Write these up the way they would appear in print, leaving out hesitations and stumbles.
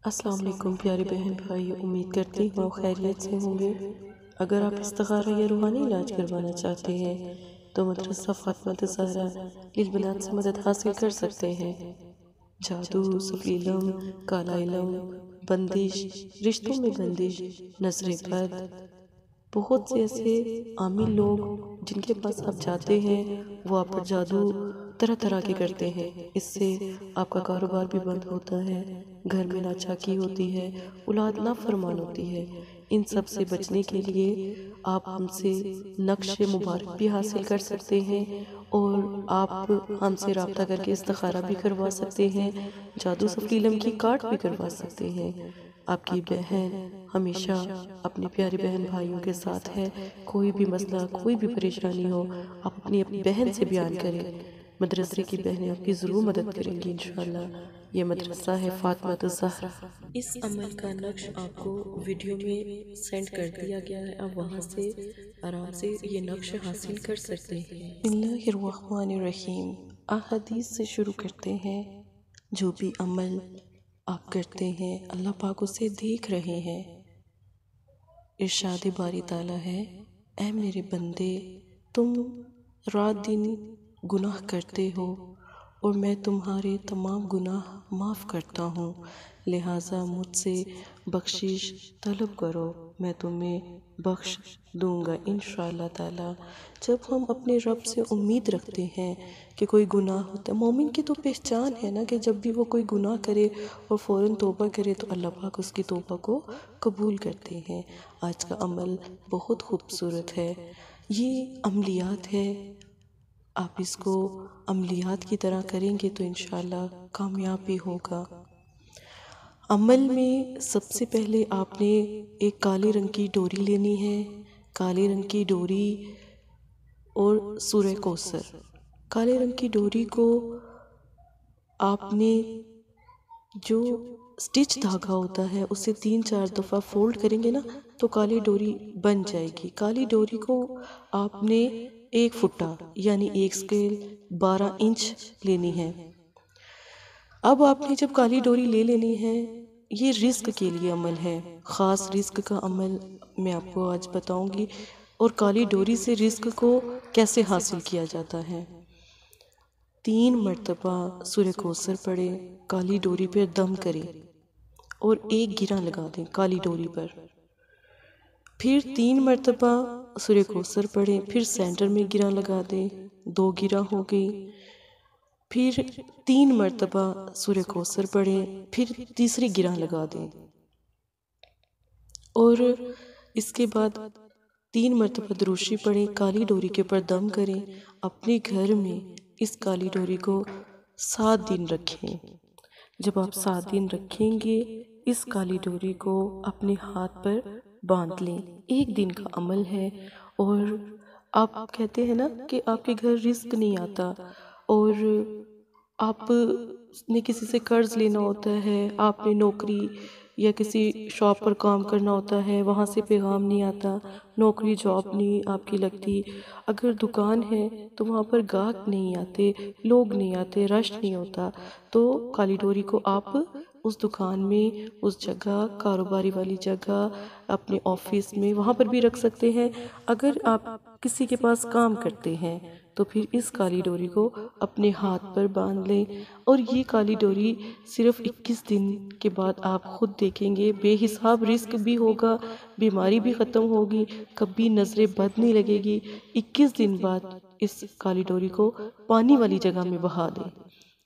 السلام علیکم پیارے بہن بھائی، امید کرتی ہوں خیریت سے ہوں گے۔ اگر آپ استخارہ یا روحانی علاج کروانا چاہتے ہیں تو مدرسہ فاطمہ زہرا للبنات سے مدد حاصل کر سکتے ہیں۔ جادو، سفلی علم، کالا علم، بندش، رشتوں میں بندش، نظر بد، بہت سے ایسے عامل لوگ جن کے پاس آپ جاتے ہیں وہ آپ پر جادو طرح طرح کے کرتے ہیں۔ اس سے آپ کا کاروبار بھی بند ہوتا ہے، گھر میں ناچاکی ہوتی ہے، اولاد نافرمان ہوتی ہے۔ ان سب سے بچنے کے لیے آپ ہم سے نقش مبارک بھی حاصل کر سکتے ہیں اور آپ ہم سے رابطہ کر کے استخارہ بھی کروا سکتے ہیں، جادو سفلی علم کی کارڈ بھی کروا سکتے ہیں۔ آپ کی بہن ہمیشہ اپنے پیارے بہن بھائیوں کے ساتھ ہے۔ کوئی بھی مسئلہ، کوئی بھی پریشانی ہو، آپ اپنی بہن سے بیان کریں۔ مدرسے کی بہنیں آپ کی ضرور مدد کریں گی انشاءاللہ۔ یہ مدرسہ ہے فاطمہ زہرا۔ اس عمل کا نقش آپ کو ویڈیو میں سینڈ کر دیا گیا ہے، آپ وہاں سے آرام سے یہ نقش حاصل کر سکتے ہیں۔ بسم اللہ الرحمن الرحیم۔ احادیث سے شروع کرتے ہیں۔ جو بھی عمل آپ کرتے ہیں اللہ پاک اسے دیکھ رہے ہیں۔ ارشاد باری تعالیٰ ہے، اے میرے بندے، تم رات دن گناہ کرتے ہو اور میں تمہارے تمام گناہ معاف کرتا ہوں، لہٰذا مجھ سے بخشش طلب کرو، میں تمہیں بخش دوں گا انشاءاللہ تعالیٰ۔ جب ہم اپنے رب سے امید رکھتے ہیں کہ کوئی گناہ ہوتا ہے، مومن کی تو پہچان ہے نا کہ جب بھی وہ کوئی گناہ کرے اور فوراً توبہ کرے تو اللہ پاک اس کی توبہ کو قبول کرتے ہیں۔ آج کا عمل بہت خوبصورت ہے، یہ عملیات ہے، آپ اس کو عملیات کی طرح کریں گے تو انشاءاللہ کامیاب بھی ہوگا۔ عمل میں سب سے پہلے آپ نے ایک کالے رنگ کی ڈوری لینی ہے، کالے رنگ کی ڈوری اور سورہ کوثر۔ کالے رنگ کی ڈوری کو آپ نے جو سٹچ دھاگا ہوتا ہے اسے 3-4 دفعہ فولڈ کریں گے نا تو کالی ڈوری بن جائے گی۔ کالی ڈوری کو آپ نے 1 فٹا یعنی 1 اسکیل 12 انچ لینی ہے۔ اب آپ نے جب کالی ڈوری لے لینی ہے، یہ رزق کے لیے عمل ہے، خاص رزق کا عمل میں آپ کو آج بتاؤں گی، اور کالی ڈوری سے رزق کو کیسے حاصل کیا جاتا ہے۔ 3 مرتبہ سورہ کوثر پڑھیں، کالی ڈوری پر دم کریں اور 1 گرہ لگا دیں کالی ڈوری پر۔ پھر 3 مرتبہ سورہ کوثر پڑھیں، پھر سینٹر میں گرہ لگا دیں، 2 گرہ ہو گئی۔ پھر 3 مرتبہ سورہ کوثر پڑھیں، پھر تیسری گرہ لگا دیں اور اس کے بعد 3 مرتبہ دروشی پڑھیں، کالی ڈوری کے اوپر دم کریں۔ اپنے گھر میں اس کالی ڈوری کو 7 دن رکھیں۔ جب آپ 7 دن رکھیں گے اس کالی ڈوری کو اپنے ہاتھ پر باندھ لیں۔ 1 دن کا عمل ہے اور آپ کہتے ہیں نا کہ آپ کے گھر رزق نہیں آتا اور آپ نے کسی سے قرض لینا ہوتا ہے، آپ نے نوکری یا کسی شاپ پر کام کرنا ہوتا ہے، وہاں سے پیغام نہیں آتا، نوکری جاب نہیں آپ کی لگتی، اگر دکان ہے تو وہاں پر گاہک نہیں آتے، لوگ نہیں آتے، رش نہیں ہوتا، تو کالی ڈوری کو آپ اس دکان میں، اس جگہ، کاروباری والی جگہ، اپنے آفس میں وہاں پر بھی رکھ سکتے ہیں۔ اگر آپ کسی کے پاس کام کرتے ہیں تو پھر اس کالی ڈوری کو اپنے ہاتھ پر باندھ لیں اور یہ کالی ڈوری صرف 21 دن کے بعد آپ خود دیکھیں گے بے حساب رزق بھی ہوگا، بیماری بھی ختم ہوگی، کبھی نظر بد نہیں لگے گی۔ 21 دن بعد اس کالی ڈوری کو پانی والی جگہ میں بہا دیں۔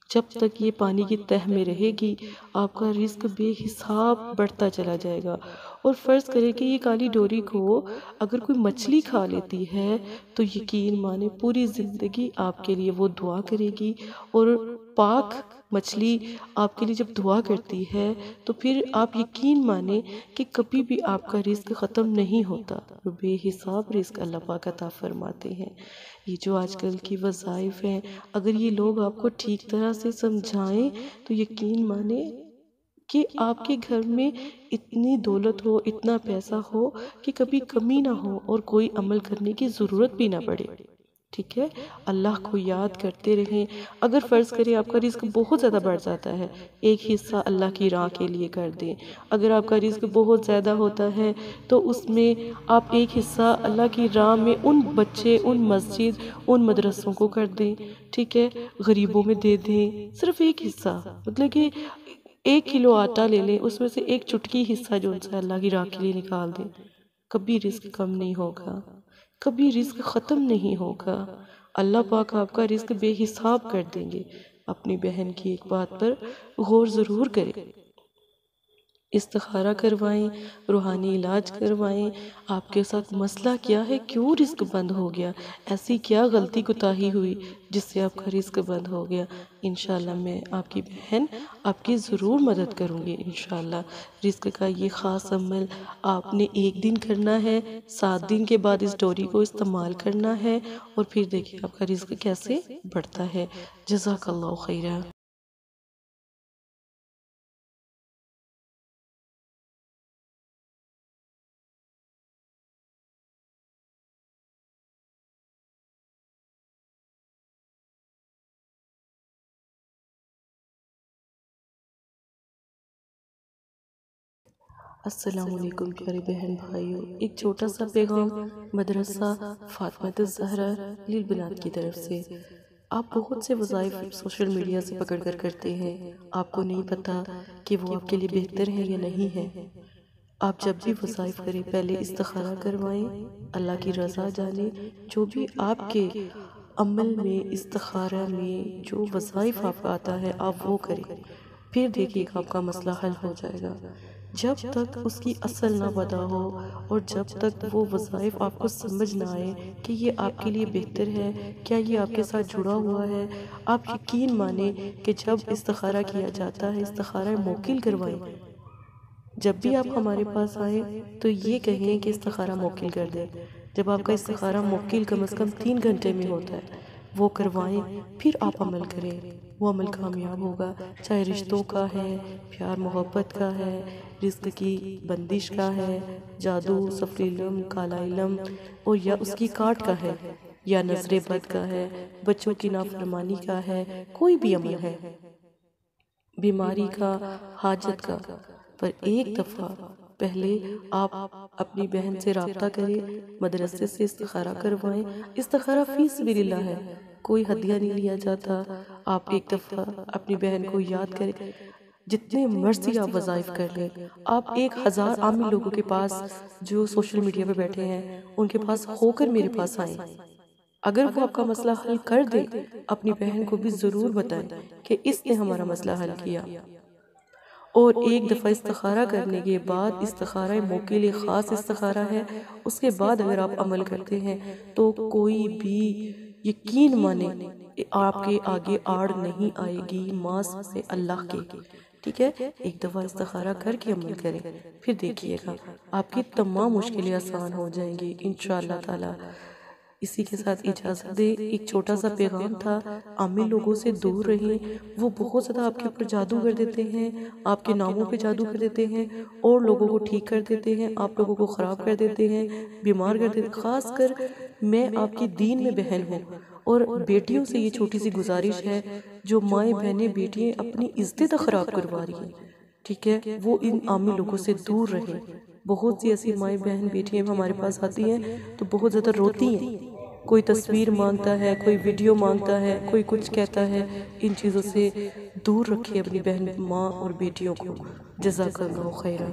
جب تک یہ پانی کی تہہ میں رہے گی آپ کا رزق بے حساب بڑھتا چلا جائے گا۔ اور فرض کریں کہ یہ کالی ڈوری کو اگر کوئی مچھلی کھا لیتی ہے تو یقین مانے پوری زندگی آپ کے لیے وہ دعا کرے گی، اور پاک مچھلی آپ کے لیے جب دعا کرتی ہے تو پھر آپ یقین مانیں کہ کبھی بھی آپ کا رزق ختم نہیں ہوتا، بے حساب رزق اللہ پاک عطا فرماتے ہیں۔ یہ جو آج کل کی وظائف ہیں اگر یہ لوگ آپ کو ٹھیک طرح سے سمجھائیں تو یقین مانیں کہ آپ کے گھر میں اتنی دولت ہو، اتنا پیسہ ہو کہ کبھی کمی نہ ہو اور کوئی عمل کرنے کی ضرورت بھی نہ پڑے۔ ٹھیک ہے، اللہ کو یاد کرتے رہیں۔ اگر فرض کریں آپ کا رزق بہت زیادہ بڑھ جاتا ہے، ایک حصہ اللہ کی راہ کے لیے کر دیں۔ اگر آپ کا رزق بہت زیادہ ہوتا ہے تو اس میں آپ ایک حصہ اللہ کی راہ میں ان بچے، ان مسجد، ان مدرسوں کو کر دیں، ٹھیک ہے، غریبوں میں دے دیں۔ صرف ایک حصہ، مطلب کہ 1 کلو آٹا لے لیں، اس میں سے ایک چٹکی حصہ جو ان سے اللہ کی راہ کے لیے نکال دیں۔ کبھی رزق کم نہیں ہوگا، کبھی رزق ختم نہیں ہوگا۔ اللہ پاک آپ کا رزق بے حساب کر دیں گے۔ اپنی بہن کی ایک بات پر غور ضرور کریں، استخارہ کروائیں، روحانی علاج کروائیں۔ آپ کے ساتھ مسئلہ کیا ہے، کیوں رزق بند ہو گیا، ایسی کیا غلطی کوتاہی ہوئی جس سے آپ کا رزق بند ہو گیا۔ انشاءاللہ میں آپ کی بہن آپ کی ضرور مدد کروں گی انشاءاللہ۔ رزق کا یہ خاص عمل آپ نے 1 دن کرنا ہے، 7 دن کے بعد اس ڈوری کو استعمال کرنا ہے، اور پھر دیکھیں آپ کا رزق کیسے بڑھتا ہے۔ جزاک اللہ خیرہ۔ السلام علیکم پیارے بہن بھائیوں، ایک چھوٹا سا پیغام مدرسہ فاطمہ الزہرا للبنات کی طرف سے۔ آپ بہت سے وظائف سوشل میڈیا سے پکڑ کر کرتے ہیں، آپ کو نہیں پتا کہ وہ آپ کے لیے بہتر ہے یا نہیں ہے۔ آپ جب بھی وظائف کریں پہلے استخارہ کروائیں، اللہ کی رضا جانیں۔ جو بھی آپ کے عمل میں، استخارہ میں جو وظائف آپ کا آتا ہے آپ وہ کریں، پھر دیکھیے کہ آپ کا مسئلہ حل ہو جائے گا۔ جب تک اس کی اصل نہ پتہ ہو اور جب تک وہ وظائف آپ کو سمجھ نہ آئے کہ یہ آپ کے لیے بہتر ہے، کیا یہ آپ کے ساتھ جڑا ہوا ہے، آپ یقین مانیں کہ جب استخارہ کیا جاتا ہے، استخارہ موکل کروائیں۔ جب بھی آپ ہمارے پاس آئیں تو یہ کہیں کہ استخارہ موکل کر دیں۔ جب آپ کا استخارہ موکل کم از کم 3 گھنٹے میں ہوتا ہے، وہ کروائیں، پھر آپ عمل کریں، وہ عمل کامیاب ہوگا۔ چاہے رشتوں کا ہے، پیار محبت کا ہے، رزق کی بندش کا ہے، جادو، سفر علم، کالا علم، اور یا اس کی کاٹ کا ہے، یا نظر بد کا ہے، بچوں کی نافرمانی کا ہے، کوئی بھی عمل ہے، بیماری کا، حاجت کا، پر ایک دفعہ پہلے آپ اپنی بہن سے رابطہ کریں، مدرسے سے استخارہ کروائیں۔ استخارہ فی سبیل اللہ ہے، کوئی ہدیہ نہیں لیا جاتا۔ آپ ایک دفعہ اپنی بہن کو یاد کریں، جتنے مرضی آپ وظائف کر لیں۔ آپ 1000 عامی لوگوں کے پاس جو سوشل میڈیا پہ بیٹھے ہیں ان کے پاس ہو کر میرے پاس آئیں۔ اگر وہ آپ کا مسئلہ حل کر دیں، اپنی بہن کو بھی ضرور بتائیں کہ اس نے ہمارا مسئلہ حل کیا۔ اور ایک دفعہ استخارہ کرنے کے بعد، استخارہ موکل خاص استخارہ ہے، اس کے بعد اگر آپ عمل کرتے ہیں تو کوئی بھی یقین مانے آپ کے آگے آڑ نہیں آئے گی، ماس سے اللہ کے، ٹھیک ہے؟ ایک دفعہ استخارہ کر کے عمل کریں، پھر دیکھیے گا آپ کی تمام مشکلیں آسان ہو جائیں گی انشاءاللہ تعالی۔ اسی کے ساتھ اجازت دے، ایک چھوٹا سا پیغام تھا، عامی لوگوں سے دور رہیں، وہ بہت زیادہ آپ کے اوپر جادو کر دیتے ہیں، آپ کے ناموں پہ جادو کر دیتے ہیں، اور لوگوں کو ٹھیک کر دیتے ہیں، آپ لوگوں کو خراب کر دیتے ہیں، بیمار کر دیتے ہیں۔ خاص کر میں آپ کی دین میں بہن ہوں، اور بیٹیوں سے یہ چھوٹی سی گزارش ہے، جو مائیں بہنیں بیٹیاں اپنی عزتیں تک خراب کروا رہی ہیں، ٹھیک ہے، وہ ان عامی لوگوں سے دور رہیں۔ بہت سی ایسی مائیں بہن بیٹیاں ہمارے پاس آتی ہیں تو بہت زیادہ روتی ہیں، کوئی تصویر مانگتا ہے، کوئی ویڈیو مانگتا ہے، کوئی کچھ کہتا ہے۔ ان چیزوں سے دور رکھیں اپنی بہن، ماں اور بیٹیوں کو۔ جزاک اللہ خیرہ۔